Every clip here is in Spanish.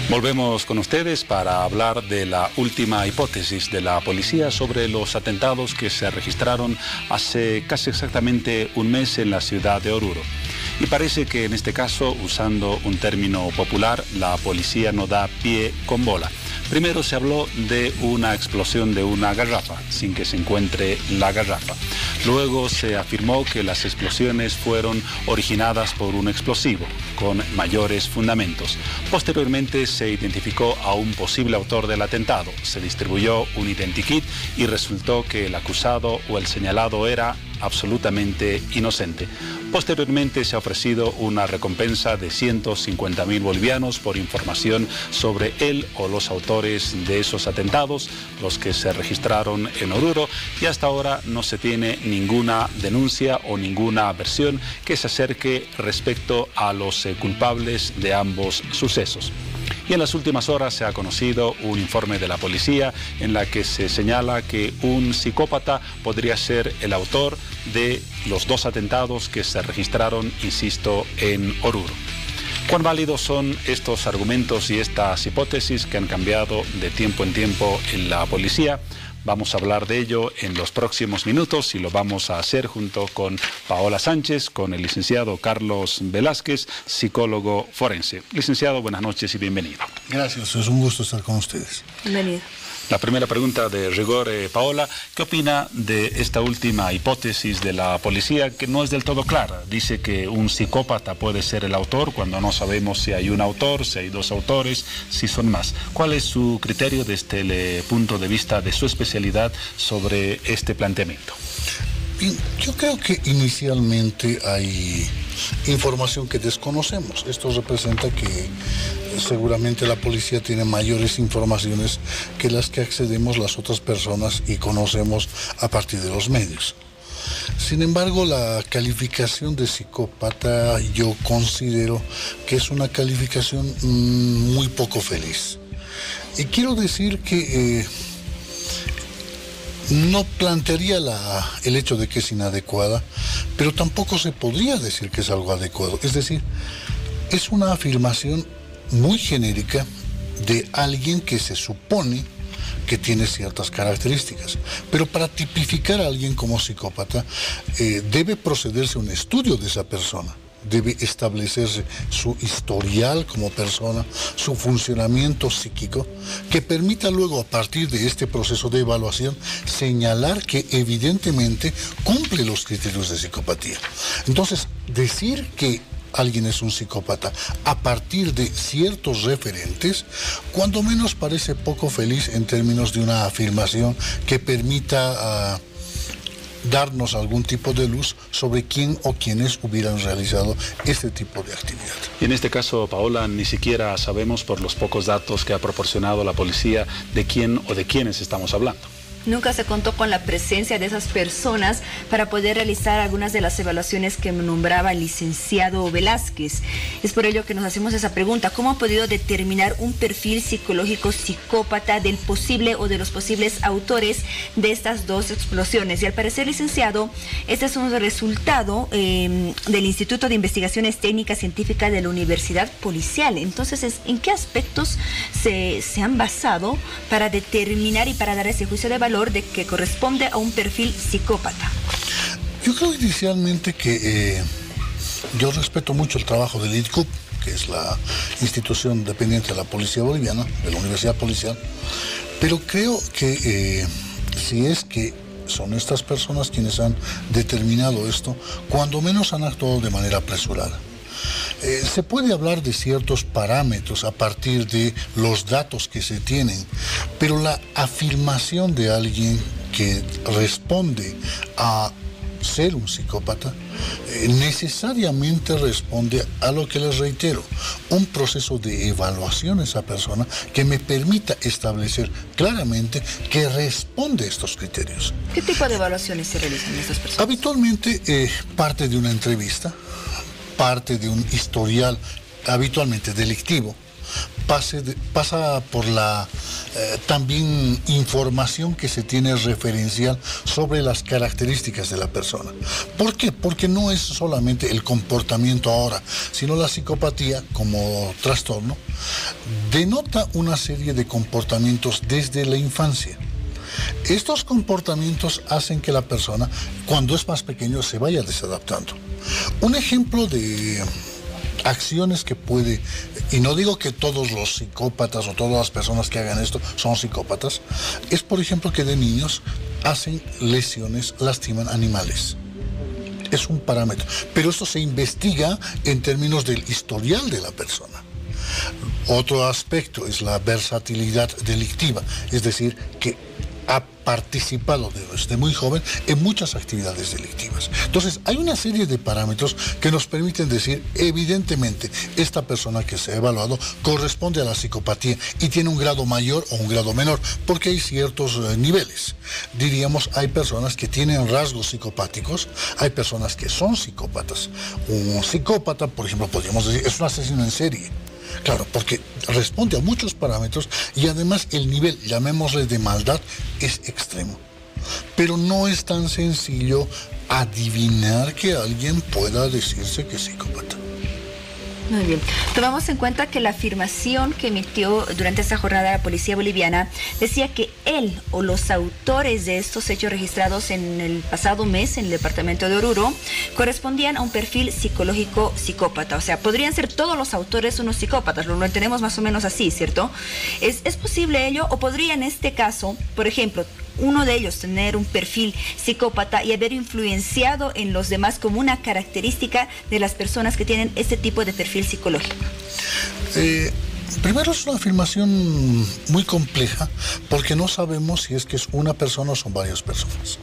Volvemos con ustedes para hablar de la última hipótesis de la policía sobre los atentados que se registraron hace casi exactamente un mes en la ciudad de Oruro. Y parece que en este caso, usando un término popular, la policía no da pie con bola. Primero se habló de una explosión de una garrafa, sin que se encuentre la garrafa. Luego se afirmó que las explosiones fueron originadas por un explosivo, con mayores fundamentos. Posteriormente se identificó a un posible autor del atentado. Se distribuyó un identikit y resultó que el acusado o el señalado era absolutamente inocente. Posteriormente se ha ofrecido una recompensa de 150.000 bolivianos por información sobre él o los autores de esos atentados, los que se registraron en Oruro, y hasta ahora no se tiene ninguna denuncia o ninguna versión que se acerque respecto a los culpables de ambos sucesos. Y en las últimas horas se ha conocido un informe de la policía en la que se señala que un psicópata podría ser el autor de los dos atentados que se registraron, insisto, en Oruro. ¿Cuán válidos son estos argumentos y estas hipótesis que han cambiado de tiempo en tiempo en la policía? Vamos a hablar de ello en los próximos minutos y lo vamos a hacer junto con Paola Sánchez, con el licenciado Carlos Velázquez, psicólogo forense. Licenciado, buenas noches y bienvenido. Gracias, es un gusto estar con ustedes. Bienvenido. La primera pregunta de rigor, Paola, ¿qué opina de esta última hipótesis de la policía que no es del todo clara? Dice que un psicópata puede ser el autor cuando no sabemos si hay un autor, si hay dos autores, si son más. ¿Cuál es su criterio desde el punto de vista de su especialidad sobre este planteamiento? Bien, yo creo que inicialmente hay información que desconocemos. Esto representa que seguramente la policía tiene mayores informaciones que las que accedemos las otras personas y conocemos a partir de los medios. Sin embargo, la calificación de psicópata yo considero que es una calificación muy poco feliz. Y quiero decir que no plantearía el hecho de que es inadecuada, pero tampoco se podría decir que es algo adecuado. Es decir, es una afirmación muy genérica de alguien que se supone que tiene ciertas características. Pero para tipificar a alguien como psicópata, debe procederse un estudio de esa persona. Debe establecerse su historial como persona, su funcionamiento psíquico, que permita luego, a partir de este proceso de evaluación, señalar que evidentemente cumple los criterios de psicopatía. Entonces, decir que alguien es un psicópata a partir de ciertos referentes, cuando menos parece poco feliz en términos de una afirmación que permita darnos algún tipo de luz sobre quién o quiénes hubieran realizado este tipo de actividad. Y en este caso, Paola, ni siquiera sabemos por los pocos datos que ha proporcionado la policía de quién o de quiénes estamos hablando. Nunca se contó con la presencia de esas personas para poder realizar algunas de las evaluaciones que nombraba el licenciado Velázquez. Es por ello que nos hacemos esa pregunta: ¿cómo ha podido determinar un perfil psicológico psicópata del posible o de los posibles autores de estas dos explosiones? Y al parecer, licenciado, este es un resultado del Instituto de Investigaciones Técnicas Científicas de la Universidad Policial. Entonces, ¿en qué aspectos se han basado para determinar y para dar ese juicio de valor de que corresponde a un perfil psicópata? Yo creo inicialmente que yo respeto mucho el trabajo del IDCUP, que es la institución dependiente de la Policía Boliviana, de la Universidad Policial, pero creo que si es que son estas personas quienes han determinado esto, cuando menos han actuado de manera apresurada. Se puede hablar de ciertos parámetros a partir de los datos que se tienen, pero la afirmación de alguien que responde a ser un psicópata necesariamente responde a lo que les reitero, un proceso de evaluación de esa persona que me permita establecer claramente que responde a estos criterios. ¿Qué tipo de evaluaciones se realizan en estas personas? Habitualmente parte de una entrevista, parte de un historial habitualmente delictivo, pasa por la también información que se tiene referencial sobre las características de la persona. ¿Por qué? Porque no es solamente el comportamiento ahora, sino la psicopatía como trastorno denota una serie de comportamientos desde la infancia. Estos comportamientos hacen que la persona, cuando es más pequeño, se vaya desadaptando. Un ejemplo de acciones que puede, y no digo que todos los psicópatas o todas las personas que hagan esto son psicópatas, es por ejemplo que de niños hacen lesiones, lastiman animales. Es un parámetro, pero esto se investiga en términos del historial de la persona. Otro aspecto es la versatilidad delictiva, es decir, que ha participado desde muy joven en muchas actividades delictivas. Entonces, hay una serie de parámetros que nos permiten decir, evidentemente, esta persona que se ha evaluado corresponde a la psicopatía y tiene un grado mayor o un grado menor, porque hay ciertos niveles. Diríamos, hay personas que tienen rasgos psicopáticos, hay personas que son psicópatas. Un psicópata, por ejemplo, podríamos decir, es un asesino en serie. Claro, porque responde a muchos parámetros y además el nivel, llamémosle de maldad, es extremo. Pero no es tan sencillo adivinar que alguien pueda decirse que es psicópata. Muy bien. Tomamos en cuenta que la afirmación que emitió durante esta jornada la policía boliviana decía que él o los autores de estos hechos registrados en el pasado mes en el departamento de Oruro correspondían a un perfil psicológico psicópata. O sea, podrían ser todos los autores unos psicópatas, lo entendemos más o menos así, ¿cierto? ¿Es posible ello? ¿O podría en este caso, por ejemplo, uno de ellos tener un perfil psicópata y haber influenciado en los demás como una característica de las personas que tienen este tipo de perfil psicológico? Primero, es una afirmación muy compleja porque no sabemos si es que es una persona o son varias personas.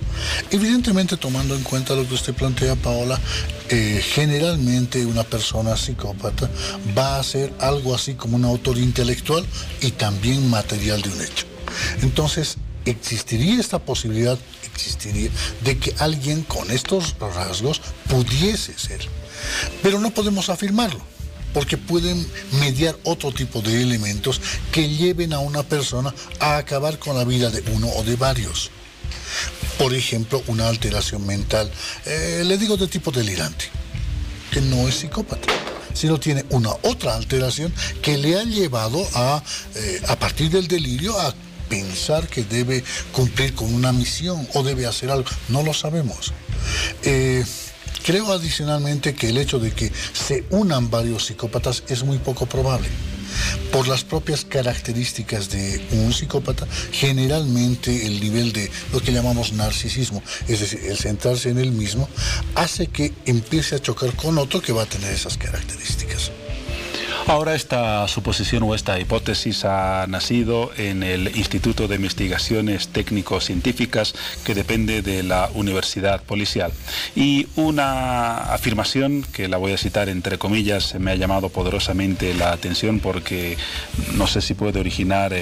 Evidentemente, tomando en cuenta lo que usted plantea, Paola, generalmente una persona psicópata va a ser algo así como un autor intelectual y también material de un hecho. Entonces, existiría esta posibilidad, de que alguien con estos rasgos pudiese ser. Pero no podemos afirmarlo, porque pueden mediar otro tipo de elementos que lleven a una persona a acabar con la vida de uno o de varios. Por ejemplo, una alteración mental, le digo de tipo delirante, que no es psicópata, sino tiene una otra alteración que le ha llevado a partir del delirio, a pensar que debe cumplir con una misión o debe hacer algo. No lo sabemos. Creo adicionalmente que el hecho de que se unan varios psicópatas es muy poco probable. Por las propias características de un psicópata, generalmente el nivel de lo que llamamos narcisismo, es decir, el centrarse en él mismo, hace que empiece a chocar con otro que va a tener esas características. Ahora esta suposición o esta hipótesis ha nacido en el Instituto de Investigaciones Técnico-Científicas que depende de la Universidad Policial. Y una afirmación que la voy a citar entre comillas me ha llamado poderosamente la atención porque no sé si puede originar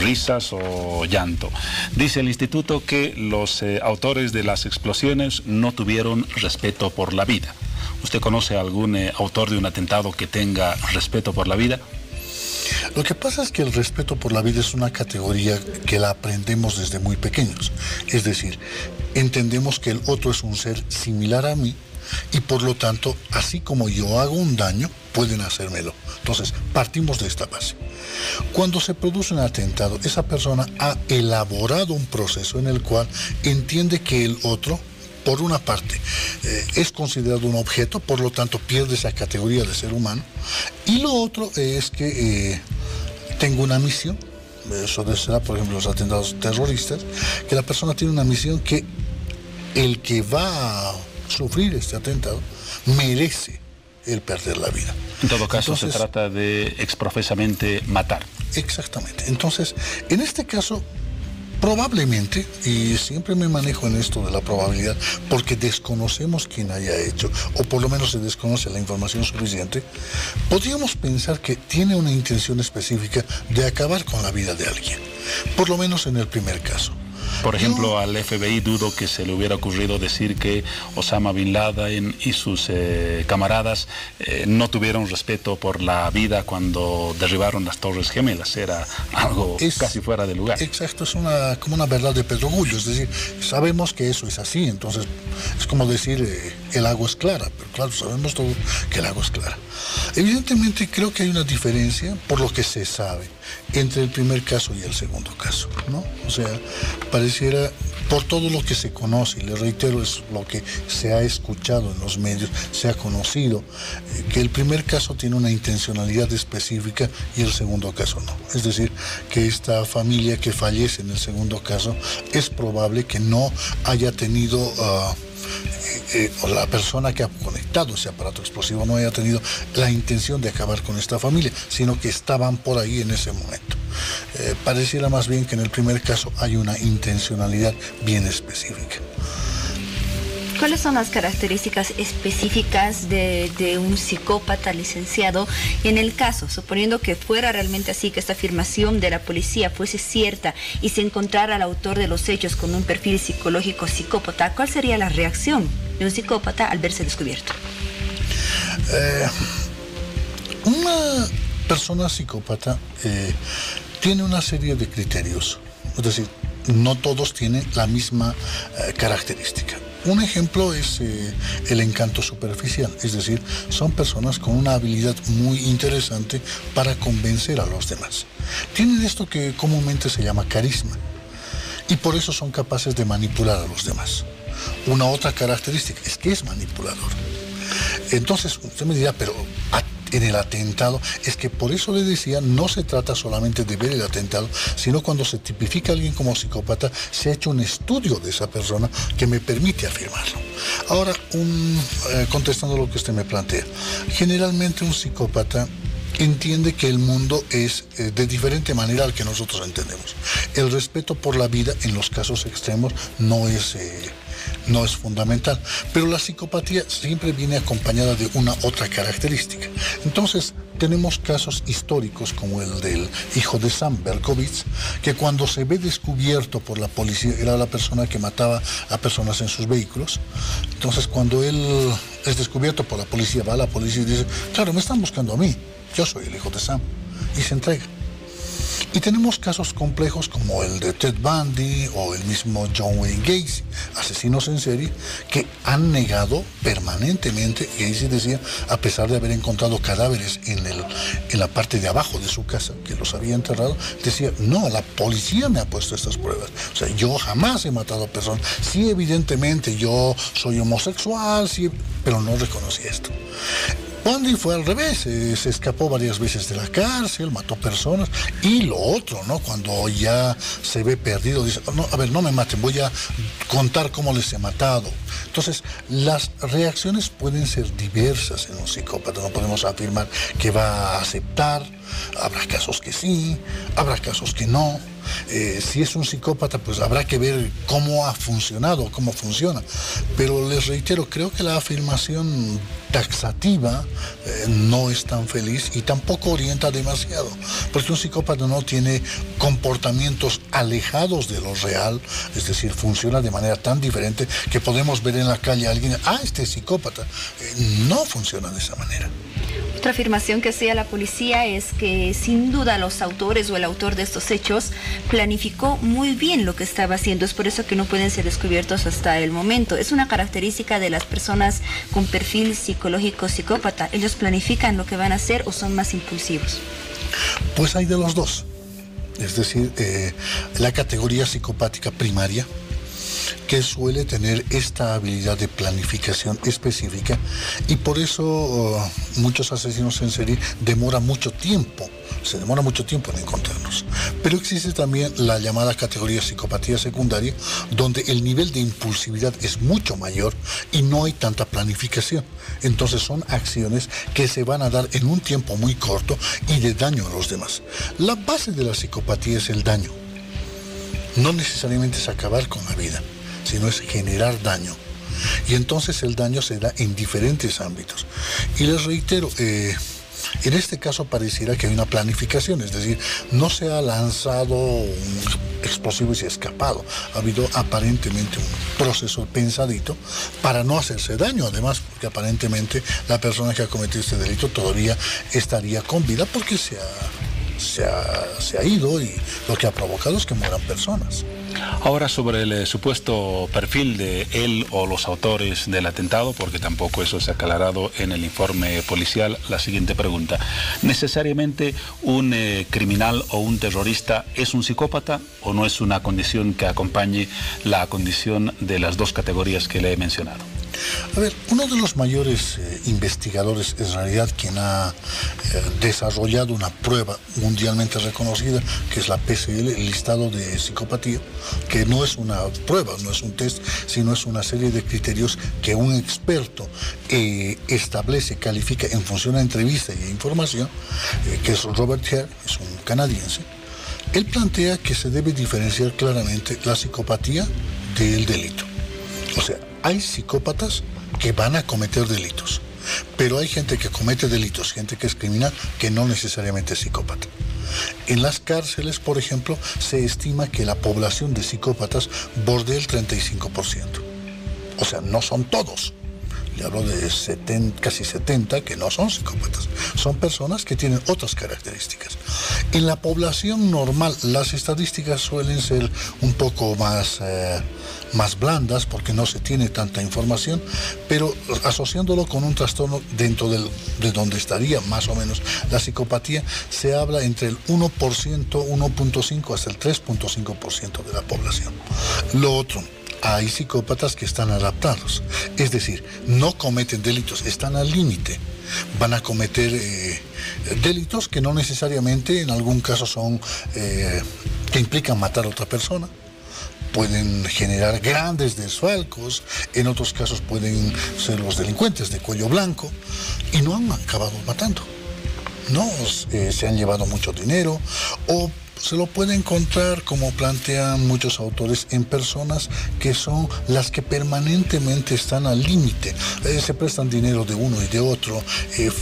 risas o llanto. Dice el instituto que los autores de las explosiones no tuvieron respeto por la vida. ¿Usted conoce a algún autor de un atentado que tenga respeto por la vida? Lo que pasa es que el respeto por la vida es una categoría que la aprendemos desde muy pequeños. Es decir, entendemos que el otro es un ser similar a mí y por lo tanto, así como yo hago un daño, pueden hacérmelo. Entonces, partimos de esta base. Cuando se produce un atentado, esa persona ha elaborado un proceso en el cual entiende que el otro, por una parte, es considerado un objeto, por lo tanto pierde esa categoría de ser humano, y lo otro es que tengo una misión. Eso será, por ejemplo, los atentados terroristas, que la persona tiene una misión que el que va a sufrir este atentado merece el perder la vida. En todo caso, entonces, se trata de exprofesamente matar. Exactamente. Entonces, en este caso, probablemente, y siempre me manejo en esto de la probabilidad, porque desconocemos quién haya hecho, o por lo menos se desconoce la información suficiente, podríamos pensar que tiene una intención específica de acabar con la vida de alguien, por lo menos en el primer caso. Por ejemplo, al FBI dudo que se le hubiera ocurrido decir que Osama Bin Laden y sus camaradas no tuvieron respeto por la vida cuando derribaron las Torres Gemelas. Era algo casi fuera de lugar. Exacto, es como una verdad de perogrullo, es decir, sabemos que eso es así, entonces es como decir el agua es clara, pero claro, sabemos todo que el agua es clara. Evidentemente creo que hay una diferencia, por lo que se sabe, entre el primer caso y el segundo caso, ¿no? O sea, pareciera, por todo lo que se conoce, y le reitero, es lo que se ha escuchado en los medios, se ha conocido, que el primer caso tiene una intencionalidad específica y el segundo caso no. Es decir, que esta familia que fallece en el segundo caso, es probable que no haya tenido... o la persona que ha conectado ese aparato explosivo no haya tenido la intención de acabar con esta familia, sino que estaban por ahí en ese momento. Pareciera más bien que en el primer caso hay una intencionalidad bien específica. ¿Cuáles son las características específicas de un psicópata, licenciado? Y en el caso, suponiendo que fuera realmente así, que esta afirmación de la policía fuese cierta y se encontrara al autor de los hechos con un perfil psicológico psicópata, ¿cuál sería la reacción de un psicópata al verse descubierto? Una persona psicópata tiene una serie de criterios, es decir, no todos tienen la misma característica. Un ejemplo es el encanto superficial, es decir, son personas con una habilidad muy interesante para convencer a los demás. Tienen esto que comúnmente se llama carisma y por eso son capaces de manipular a los demás. Una otra característica es que es manipulador. Entonces, usted me dirá, pero en el atentado, es que por eso le decía, no se trata solamente de ver el atentado, sino cuando se tipifica a alguien como psicópata, se ha hecho un estudio de esa persona que me permite afirmarlo. Ahora, contestando lo que usted me plantea, generalmente un psicópata entiende que el mundo es de diferente manera al que nosotros entendemos. El respeto por la vida en los casos extremos no es fundamental, pero la psicopatía siempre viene acompañada de una otra característica. Entonces, tenemos casos históricos como el del hijo de Sam, Berkowitz, que cuando se ve descubierto por la policía, era la persona que mataba a personas en sus vehículos. Entonces, cuando él es descubierto por la policía, va a la policía y dice, claro, me están buscando a mí, yo soy el hijo de Sam, y se entrega. Y tenemos casos complejos como el de Ted Bundy o el mismo John Wayne Gacy, asesinos en serie, que han negado permanentemente. Gacy decía, a pesar de haber encontrado cadáveres en la parte de abajo de su casa, que los había enterrado, decía, no, la policía me ha puesto estas pruebas. O sea, yo jamás he matado a personas. Sí, evidentemente, yo soy homosexual, sí, pero no reconocí esto. Bundy fue al revés, se escapó varias veces de la cárcel, mató personas, y lo otro, ¿no? Cuando ya se ve perdido, dice, no, a ver, no me maten, voy a contar cómo les he matado. Entonces, las reacciones pueden ser diversas en un psicópata, no podemos afirmar que va a aceptar, habrá casos que sí, habrá casos que no. Si es un psicópata, pues habrá que ver cómo ha funcionado, cómo funciona. Pero les reitero, creo que la afirmación taxativa no es tan feliz y tampoco orienta demasiado, porque un psicópata no tiene comportamientos alejados de lo real, es decir, funciona de manera tan diferente que podemos ver en la calle a alguien, este es psicópata. No funciona de esa manera. Otra afirmación que hacía la policía es que sin duda los autores o el autor de estos hechos planificó muy bien lo que estaba haciendo. Es por eso que no pueden ser descubiertos hasta el momento. Es una característica de las personas con perfil psicológico psicópata. ¿Ellos planifican lo que van a hacer o son más impulsivos? Pues hay de los dos. Es decir, la categoría psicopática primaria, que suele tener esta habilidad de planificación específica, y por eso muchos asesinos en serie se demora mucho tiempo en encontrarnos. Pero existe también la llamada categoría psicopatía secundaria, donde el nivel de impulsividad es mucho mayor y no hay tanta planificación. Entonces son acciones que se van a dar en un tiempo muy corto y de daño a los demás. La base de la psicopatía es el daño. No necesariamente es acabar con la vida, sino es generar daño. Y entonces el daño se da en diferentes ámbitos. Y les reitero, en este caso pareciera que hay una planificación, es decir, no se ha lanzado explosivo y se ha escapado. Ha habido aparentemente un proceso pensadito para no hacerse daño, además, porque aparentemente la persona que ha cometido este delito todavía estaría con vida porque se ha ido, y lo que ha provocado es que mueran personas. Ahora, sobre el supuesto perfil de él o los autores del atentado, porque tampoco eso se ha aclarado en el informe policial, la siguiente pregunta: ¿necesariamente un criminal o un terrorista es un psicópata o no es una condición que acompañe la condición de las dos categorías que le he mencionado? A ver, uno de los mayores investigadores, en realidad quien ha desarrollado una prueba mundialmente reconocida, que es la PCL, el listado de psicopatía, que no es una prueba, no es un test, sino es una serie de criterios que un experto establece, califica en función a entrevista y a información, que es Robert Hare, es un canadiense. Él plantea que se debe diferenciar claramente la psicopatía del delito. O sea, hay psicópatas que van a cometer delitos, pero hay gente que comete delitos, gente que es criminal, que no necesariamente es psicópata. En las cárceles, por ejemplo, se estima que la población de psicópatas bordea el 35%. O sea, no son todos. Le hablo de casi 70 que no son psicópatas. Son personas que tienen otras características. En la población normal, las estadísticas suelen ser un poco más blandas porque no se tiene tanta información, pero asociándolo con un trastorno dentro de donde estaría más o menos la psicopatía, se habla entre el 1%, 1.5 hasta el 3.5% de la población. Lo otro, hay psicópatas que están adaptados, es decir, no cometen delitos, están al límite. Van a cometer delitos que no necesariamente en algún caso son que implican matar a otra persona. Pueden generar grandes desfalcos, en otros casos pueden ser los delincuentes de cuello blanco y no han acabado matando. No, se han llevado mucho dinero, o se lo puede encontrar, como plantean muchos autores, en personas que son las que permanentemente están al límite. Se prestan dinero de uno y de otro,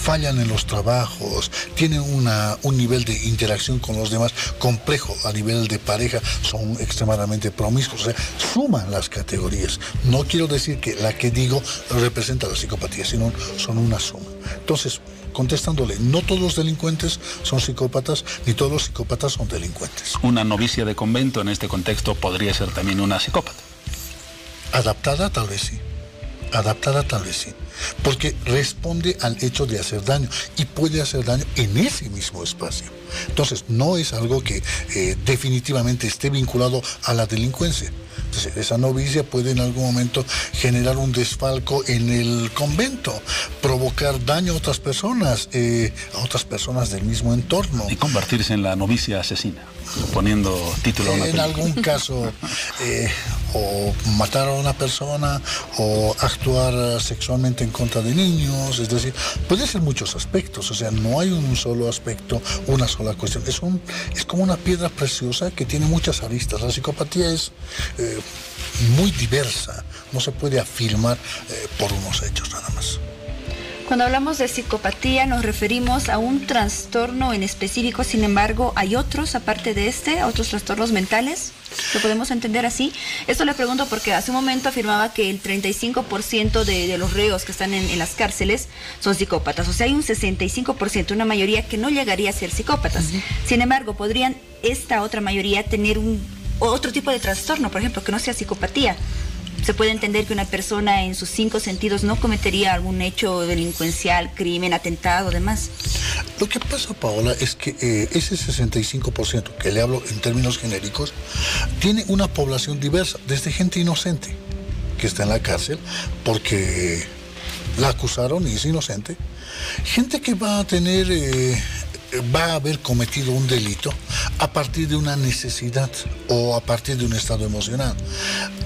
fallan en los trabajos, tienen un nivel de interacción con los demás complejo a nivel de pareja, son extremadamente promiscuos, o sea, suman las categorías. No quiero decir que la que digo representa la psicopatía, sino son una suma. Entonces, contestándole, no todos los delincuentes son psicópatas, ni todos los psicópatas son delincuentes. Una novicia de convento en este contexto podría ser también una psicópata. Adaptada tal vez sí. Adaptada tal vez sí. Porque responde al hecho de hacer daño y puede hacer daño en ese mismo espacio. Entonces, no es algo que definitivamente esté vinculado a la delincuencia. Entonces, esa novicia puede en algún momento generar un desfalco en el convento, provocar daño a otras personas del mismo entorno. Y convertirse en la novicia asesina, poniendo título a una película. En algún caso, o matar a una persona, o actuar sexualmente en contra de niños, es decir, puede ser muchos aspectos, o sea, no hay un solo aspecto, una sola cuestión. Es como una piedra preciosa que tiene muchas aristas. La psicopatía es muy diversa, no se puede afirmar por unos hechos nada más. Cuando hablamos de psicopatía nos referimos a un trastorno en específico, sin embargo, ¿hay otros aparte de otros trastornos mentales? ¿Lo podemos entender así? Esto le pregunto porque hace un momento afirmaba que el 35% de los reos que están en las cárceles son psicópatas. O sea, hay un 65%, una mayoría que no llegaría a ser psicópatas. Sin embargo, ¿podrían esta otra mayoría tener otro tipo de trastorno, por ejemplo, que no sea psicopatía? ¿Se puede entender que una persona en sus 5 sentidos no cometería algún hecho delincuencial, crimen, atentado, demás? Lo que pasa, Paola, es que ese 65% que le hablo en términos genéricos tiene una población diversa, desde gente inocente que está en la cárcel porque la acusaron y es inocente, gente que va a haber cometido un delito a partir de una necesidad o a partir de un estado emocional.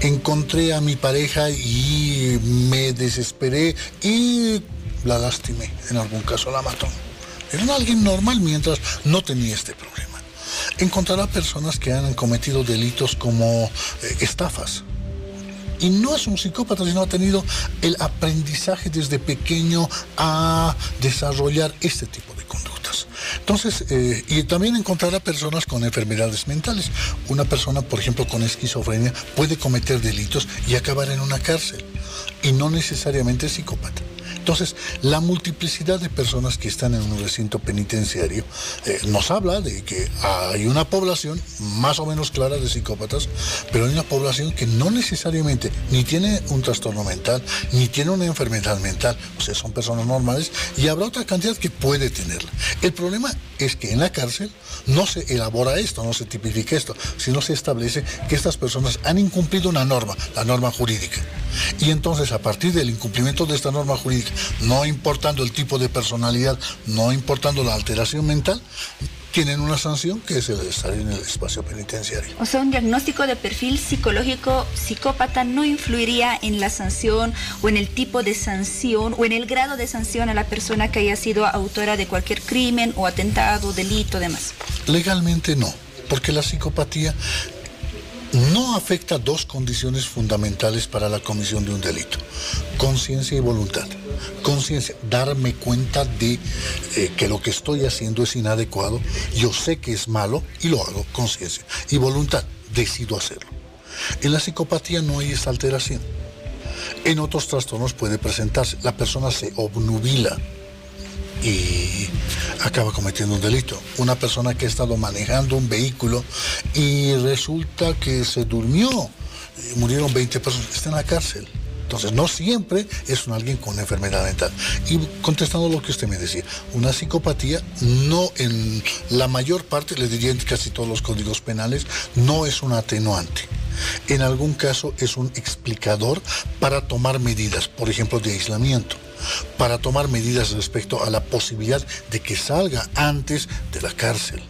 Encontré a mi pareja y me desesperé y la lastimé, en algún caso la mató. Era alguien normal mientras no tenía este problema. Encontrará personas que han cometido delitos como estafas. Y no es un psicópata, sino ha tenido el aprendizaje desde pequeño a desarrollar este tipo de conductas. Entonces, y también encontrará personas con enfermedades mentales. Una persona, por ejemplo, con esquizofrenia puede cometer delitos y acabar en una cárcel, y no necesariamente psicópata. Entonces, la multiplicidad de personas que están en un recinto penitenciario nos habla de que hay una población más o menos clara de psicópatas, pero hay una población que no necesariamente ni tiene un trastorno mental, ni tiene una enfermedad mental, o sea, son personas normales, y habrá otra cantidad que puede tenerla. El problema es que en la cárcel no se elabora esto, no se tipifica esto, sino se establece que estas personas han incumplido una norma, la norma jurídica. Y entonces, a partir del incumplimiento de esta norma jurídica, no importando el tipo de personalidad, no importando la alteración mental, tienen una sanción que es el estar en el espacio penitenciario. O sea, un diagnóstico de perfil psicológico psicópata no influiría en la sanción o en el tipo de sanción o en el grado de sanción a la persona que haya sido autora de cualquier crimen o atentado, delito, demás. Legalmente no, porque la psicopatía no afecta dos condiciones fundamentales para la comisión de un delito: conciencia y voluntad. Conciencia, darme cuenta de que lo que estoy haciendo es inadecuado, yo sé que es malo y lo hago. Conciencia. Y voluntad, decido hacerlo. En la psicopatía no hay esta alteración. En otros trastornos puede presentarse, la persona se obnubila y acaba cometiendo un delito. Una persona que ha estado manejando un vehículo y resulta que se durmió, murieron 20 personas, está en la cárcel. Entonces, no siempre es alguien con enfermedad mental. Y contestando lo que usted me decía, una psicopatía no, en la mayor parte, le diría en casi todos los códigos penales, no es un atenuante. En algún caso es un explicador para tomar medidas, por ejemplo, de aislamiento, para tomar medidas respecto a la posibilidad de que salga antes de la cárcel,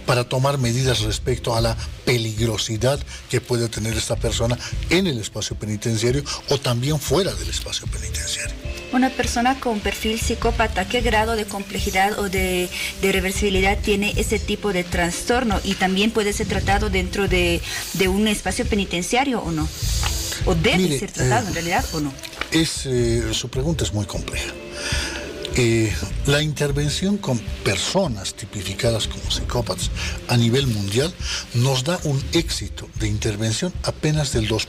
para tomar medidas respecto a la peligrosidad que puede tener esta persona en el espacio penitenciario o también fuera del espacio penitenciario. Una persona con perfil psicópata, ¿qué grado de complejidad o de reversibilidad tiene ese tipo de trastorno? ¿Y también puede ser tratado dentro de un espacio penitenciario o no? ¿O debe ser tratado en realidad o no? Su pregunta es muy compleja. La intervención con personas tipificadas como psicópatas a nivel mundial nos da un éxito de intervención apenas del 2%.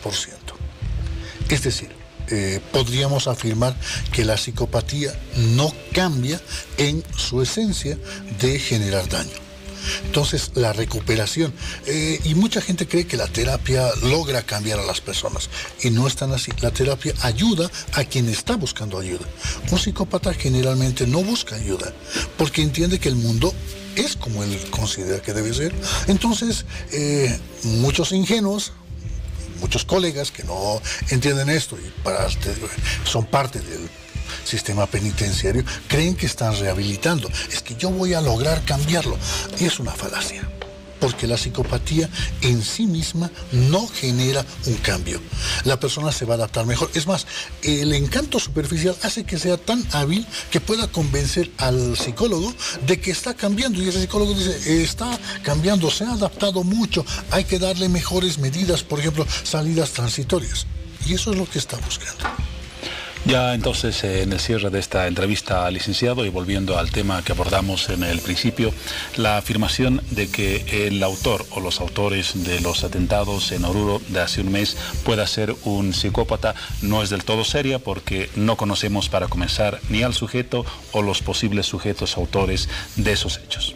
Es decir, podríamos afirmar que la psicopatía no cambia en su esencia de generar daño. Entonces, la recuperación, y mucha gente cree que la terapia logra cambiar a las personas, y no es tan así. La terapia ayuda a quien está buscando ayuda. Un psicópata generalmente no busca ayuda, porque entiende que el mundo es como él considera que debe ser. Entonces, muchos ingenuos, muchos colegas que no entienden esto y son parte del sistema penitenciario, creen que están rehabilitando. Es que yo voy a lograr cambiarlo. Y es una falacia, porque la psicopatía en sí misma no genera un cambio. La persona se va a adaptar mejor. Es más, el encanto superficial hace que sea tan hábil que pueda convencer al psicólogo de que está cambiando. Y ese psicólogo dice, está cambiando, se ha adaptado mucho, hay que darle mejores medidas, por ejemplo, salidas transitorias. Y eso es lo que está buscando. Ya entonces, en el cierre de esta entrevista, licenciado, y volviendo al tema que abordamos en el principio, la afirmación de que el autor o los autores de los atentados en Oruro de hace un mes pueda ser un psicópata no es del todo seria, porque no conocemos, para comenzar, ni al sujeto o los posibles sujetos autores de esos hechos.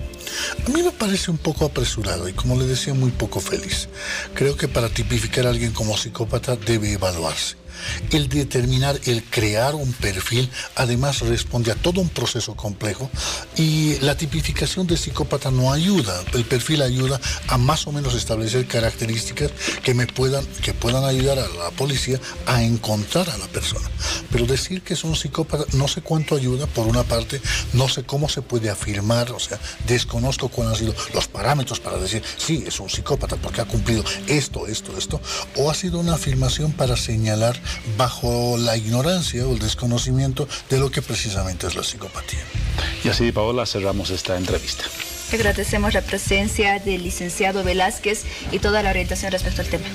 A mí me parece un poco apresurado y, como le decía, muy poco feliz. Creo que para tipificar a alguien como psicópata debe evaluarse. El determinar, el crear un perfil, además responde a todo un proceso complejo, y la tipificación de psicópata no ayuda. El perfil ayuda a más o menos establecer características que puedan ayudar a la policía a encontrar a la persona. Pero decir que es un psicópata no sé cuánto ayuda. Por una parte, no sé cómo se puede afirmar, o sea, desconozco cuáles han sido los parámetros para decir, sí, es un psicópata porque ha cumplido esto, o ha sido una afirmación para señalar bajo la ignorancia o el desconocimiento de lo que precisamente es la psicopatía. Y así, Paola, cerramos esta entrevista. Agradecemos la presencia del licenciado Velázquez y toda la orientación respecto al tema.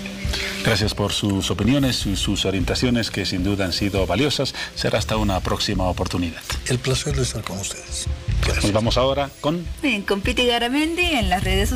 Gracias por sus opiniones y sus orientaciones, que sin duda han sido valiosas. Será hasta una próxima oportunidad. El placer de estar con ustedes. Gracias. Nos vamos ahora con Bien, con Piti Garamendi en las redes sociales.